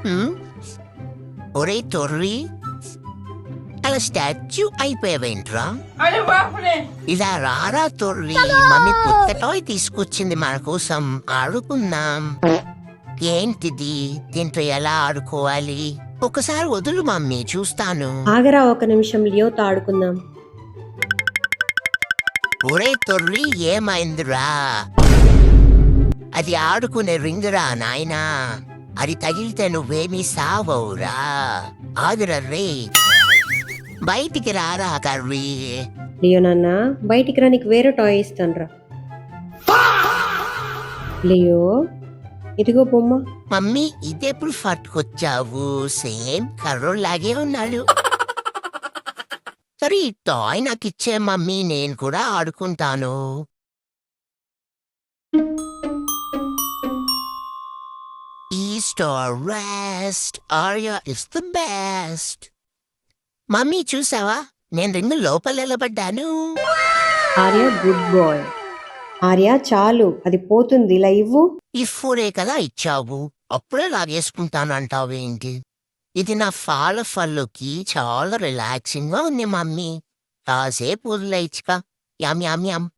హ్మ్? ఒరే తొర్రి, అలా స్టాచ్యూ అయిపోయావేంట్రా? ఇలా రారా తొర్రి, మమ్మీ కొత్త టాయ్ తీసుకొచ్చింది మన కోసం, ఆడుకుందాం. ఏంటిది? దీంతో ఎలా ఆడుకోవాలి? ఒకసారి వదులు మమ్మీ, చూస్తాను. ఆగరా ఒక నిమిషం, లియోతో ఆడుకుందాం. ఒరే తొర్రి, ఏమైందిరా? అది ఆడుకునే రింగురా నాయనా. అది తగిలితే నువ్వేమీ సావవురా. ఆగురా రే, బయటికి రారా కర్రీ. లియో నాన్న, బయటికి రా, నీకు వేరే టాయ్ ఇస్తాను రా. లియో, ఇదిగో బొమ్మ. మమ్మీ, ఇదెప్పుడు పట్టుకొచ్చావు? సేమ్ కర్రోలాగే ఉన్నాడు. సరే, ఈ టాయ్ నాకు ఇచ్చే మమ్మీ, నేను కూడా ఆడుకుంటాను. East or west, Arya is the best. Mummy చూసావా, నేను రింగు లోపల నిలబడ్డాను. Arya good bye. ఆర్య చాలు, అది పోతుంది, ఇలా ఇవ్వు. ఇప్పుడే కదా ఇచ్చావు, అప్పుడే లాగేసుకుంటాను అంటావేంటి? ఇది నా ఫాలకి చాలా రిలాక్సింగ్ గా ఉంది మమ్మీ. కాసేపు వదిలేయచ్చుగా. Yam yam yam.